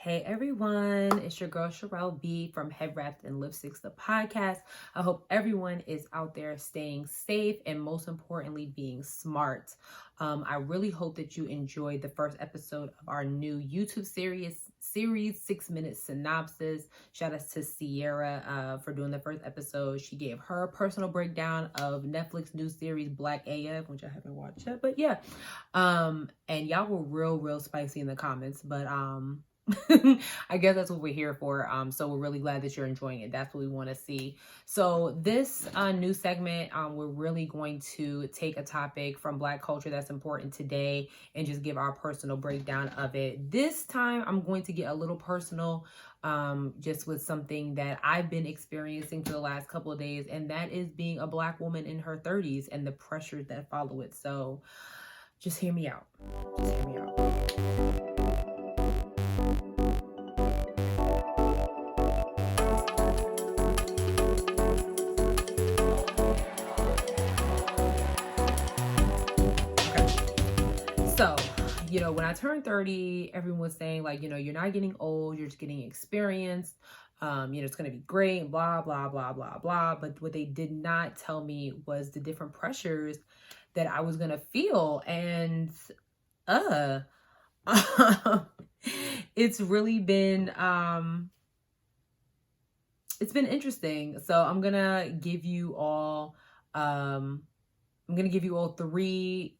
Hey everyone, it's your girl Sharelle B from Headwraps and Lipsticks, the podcast. I hope everyone is out there staying safe and most importantly being smart. I really hope that you enjoyed the first episode of our new YouTube series 6-minute synopsis. Shout out to Sierra for doing the first episode. She gave her personal breakdown of Netflix new series Black AF, which I haven't watched yet, but yeah. And y'all were real spicy in the comments, but I guess that's what we're here for. So we're really glad that you're enjoying it. That's what we want to see. So this new segment, we're really going to take a topic from Black culture that's important today and just give our personal breakdown of it. This time I'm going to get a little personal, just with something that I've been experiencing for the last couple of days, and that is being a Black woman in her 30s and the pressures that follow it. So just hear me out. Just hear me out. So, when I turned 30, everyone was saying like, you're not getting old, you're just getting experience. It's going to be great, blah, blah, blah, blah, blah. But what they did not tell me was the different pressures that I was going to feel. And, it's really been, it's been interesting. So I'm going to give you all, three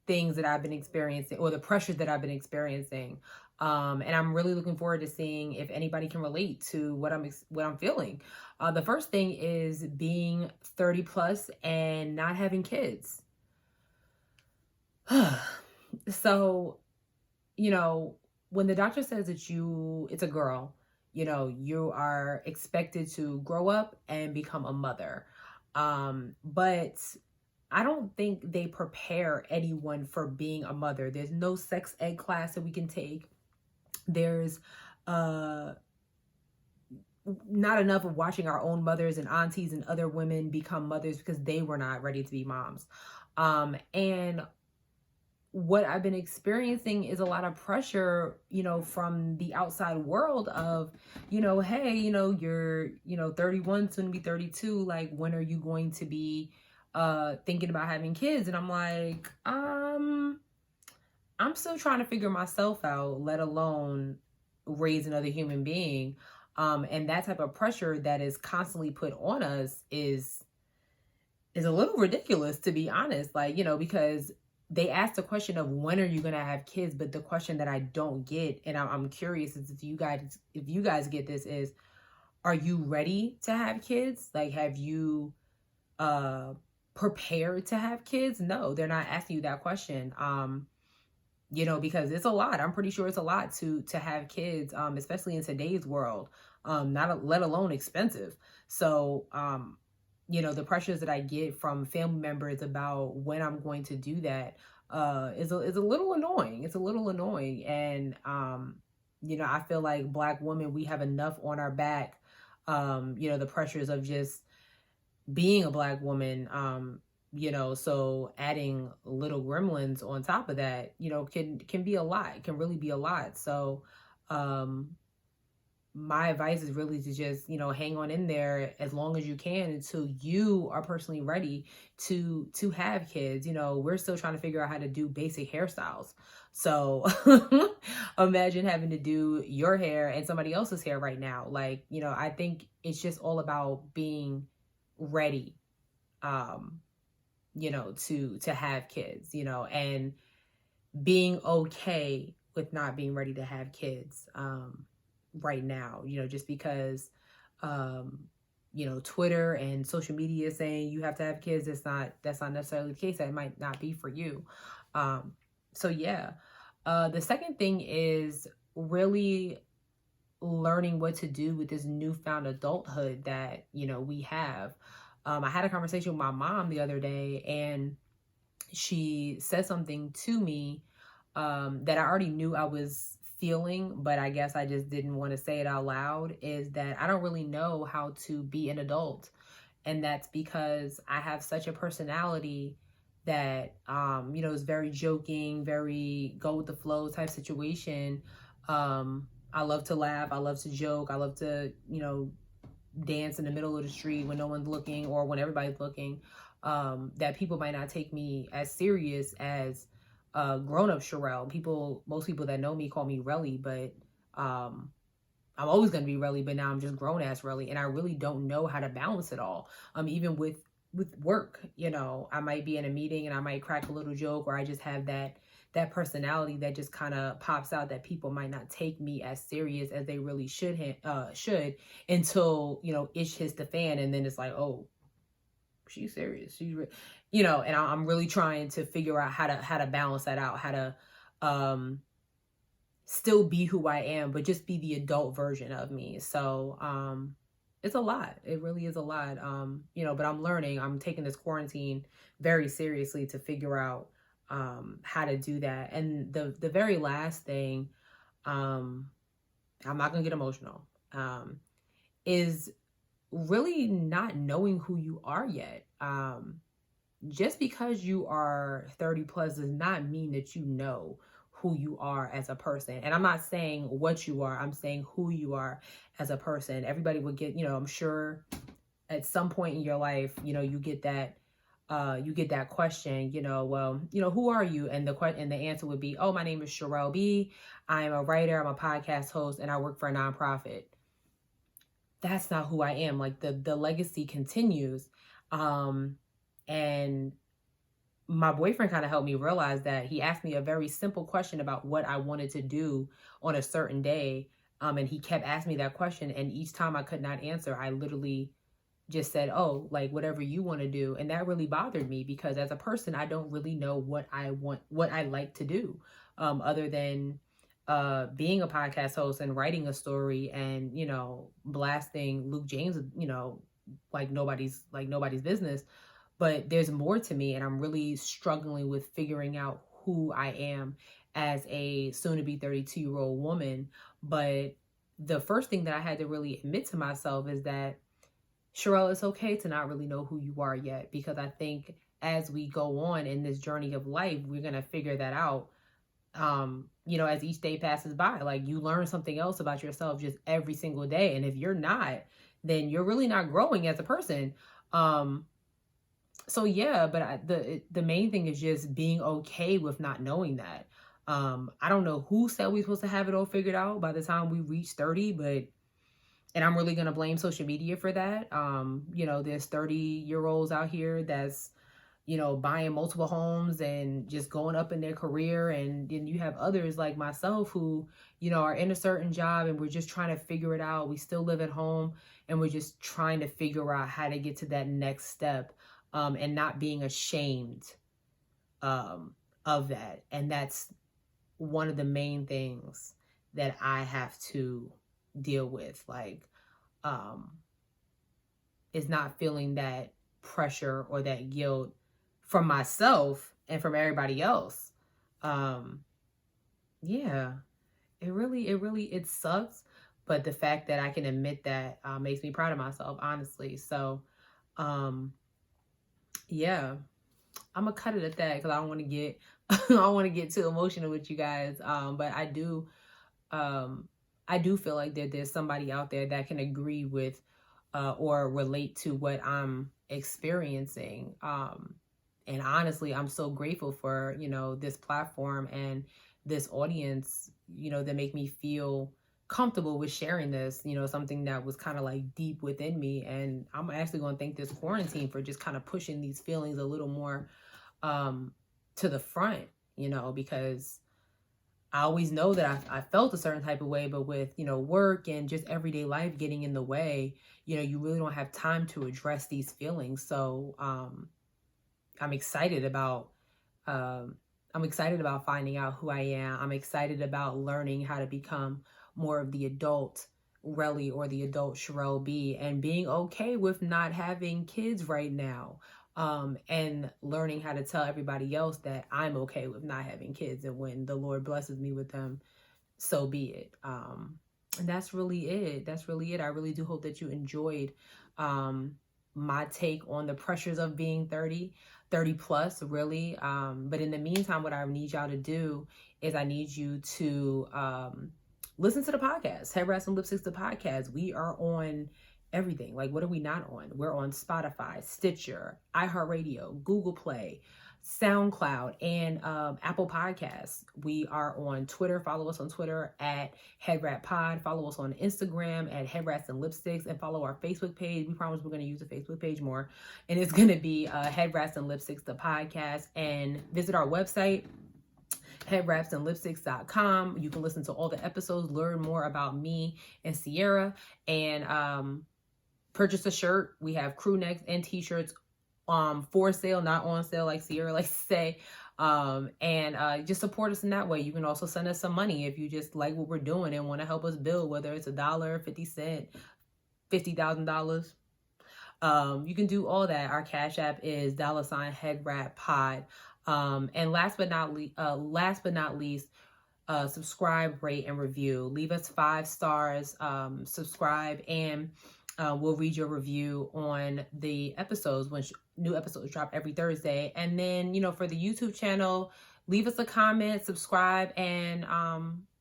things that I've been experiencing, or the pressures that I've been experiencing. And I'm really looking forward to seeing if anybody can relate to what I'm feeling. The first thing is being 30 plus and not having kids. So, when the doctor says that it's a girl, you are expected to grow up and become a mother. But I don't think they prepare anyone for being a mother. There's no sex ed class that we can take. There's not enough of watching our own mothers and aunties and other women become mothers because they were not ready to be moms. And what I've been experiencing is a lot of pressure, from the outside world of, hey, you're, 31, soon to be 32. Like, when are you going to be thinking about having kids? And I'm like, I'm still trying to figure myself out, let alone raise another human being. And that type of pressure that is constantly put on us is a little ridiculous, to be honest. Like, because they asked the question of when are you going to have kids, but the question that I don't get, and I'm curious is if you guys get this, is, are you ready to have kids? Like, have you prepared to have kids? No, they're not asking you that question. Because it's a lot. I'm pretty sure it's a lot to have kids, especially in today's world, let alone expensive. So, the pressures that I get from family members about when I'm going to do that is a little annoying. It's a little annoying. And, I feel like Black women, we have enough on our back, the pressures of just being a Black woman, so adding little gremlins on top of that, can be a lot, can really be a lot. So, my advice is really to just, hang on in there as long as you can until you are personally ready to have kids. We're still trying to figure out how to do basic hairstyles. So imagine having to do your hair and somebody else's hair right now. Like, I think it's just all about being ready, to have kids, and being okay with not being ready to have kids, right now, just because, Twitter and social media is saying you have to have kids. That's not necessarily the case. That might not be for you. So yeah. The second thing is really learning what to do with this newfound adulthood that, we have. I had a conversation with my mom the other day, and she said something to me, that I already knew I was feeling, but I guess I just didn't want to say it out loud, is that I don't really know how to be an adult. And that's because I have such a personality that, is very joking, very go with the flow type situation. I love to laugh. I love to joke. I love to, dance in the middle of the street when no one's looking or when everybody's looking. That people might not take me as serious as grown-up Sharelle. Most people that know me call me Relly, but I'm always going to be Relly, but now I'm just grown-ass Relly, and I really don't know how to balance it all. Even with work, I might be in a meeting and I might crack a little joke, or I just have that personality that just kind of pops out that people might not take me as serious as they really should until, ish hits the fan, and then it's like, oh, she's serious. And I'm really trying to figure out how to balance that out, how to still be who I am, but just be the adult version of me. So it's a lot. It really is a lot. But I'm learning. I'm taking this quarantine very seriously to figure out how to do that. And the very last thing, I'm not gonna get emotional, is really not knowing who you are yet. Just because you are 30 plus does not mean that you know who you are as a person. And I'm not saying what you are, I'm saying who you are as a person. Everybody would get, I'm sure at some point in your life, you get that question, well, who are you? And the answer would be, oh, my name is Sharelle B. I am a writer, I'm a podcast host, and I work for a nonprofit. That's not who I am. Like the legacy continues. And my boyfriend kind of helped me realize that. He asked me a very simple question about what I wanted to do on a certain day. And he kept asking me that question. And each time I could not answer, I literally just said, oh, like whatever you want to do. And that really bothered me because as a person, I don't really know what I like to do, other than being a podcast host and writing a story and, blasting Luke James, like nobody's business. But there's more to me, and I'm really struggling with figuring out who I am as a soon-to-be 32-year-old woman. But the first thing that I had to really admit to myself is that, Sharelle, it's okay to not really know who you are yet, because I think as we go on in this journey of life, we're going to figure that out, as each day passes by. Like, you learn something else about yourself just every single day. And if you're not, then you're really not growing as a person. So yeah, but the main thing is just being okay with not knowing that. I don't know who said we're supposed to have it all figured out by the time we reach 30, and I'm really going to blame social media for that. There's 30-year-olds out here that's, buying multiple homes and just going up in their career. And then you have others like myself who, are in a certain job and we're just trying to figure it out. We still live at home and we're just trying to figure out how to get to that next step. And not being ashamed of that. And that's one of the main things that I have to deal with. Like, is not feeling that pressure or that guilt from myself and from everybody else. Yeah, it sucks. But the fact that I can admit that makes me proud of myself, honestly. So, yeah, I'm gonna cut it at that because I don't want to get I don't want to get too emotional with you guys. But I do feel like there's somebody out there that can agree with or relate to what I'm experiencing. And honestly, I'm so grateful for, this platform and this audience, that make me feel comfortable with sharing this, something that was kind of like deep within me. And I'm actually going to thank this quarantine for just kind of pushing these feelings a little more to the front, because I always know that I felt a certain type of way, but with, work and just everyday life getting in the way, you really don't have time to address these feelings. So I'm excited about finding out who I am. I'm excited about learning how to become more of the adult Relly or the adult Sharelle B, and being okay with not having kids right now. And learning how to tell everybody else that I'm okay with not having kids, and when the Lord blesses me with them, so be it. And that's really it. I really do hope that you enjoyed my take on the pressures of being 30 plus, really. But in the meantime, what I need y'all to do is I need you to listen to the podcast, Headwraps and Lipsticks, the podcast. We are on everything. Like, what are we not on? We're on Spotify, Stitcher, iHeartRadio, Google Play, SoundCloud, and Apple Podcasts. We are on Twitter. Follow us on Twitter at Headwrap Pod. Follow us on Instagram at Headwraps and Lipsticks, and follow our Facebook page. We promise we're going to use the Facebook page more, and it's going to be Headwraps and Lipsticks, the podcast. And visit our website, headwrapsandlipsticks.com. You can listen to all the episodes, learn more about me and Sierra, and purchase a shirt. We have crew necks and t-shirts for sale, not on sale like Sierra likes to say. And just support us in that way. You can also send us some money if you just like what we're doing and want to help us build, whether it's $1, 50 cents, $50,000. You can do all that. Our Cash App is $HeadWrapPod. And last but not least, subscribe, rate, and review. Leave us 5 stars, subscribe, and we'll read your review on the episodes when new episodes drop every Thursday. And then, for the YouTube channel, leave us a comment, subscribe, and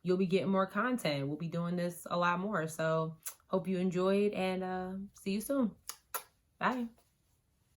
you'll be getting more content. We'll be doing this a lot more. So hope you enjoyed, and see you soon. Bye.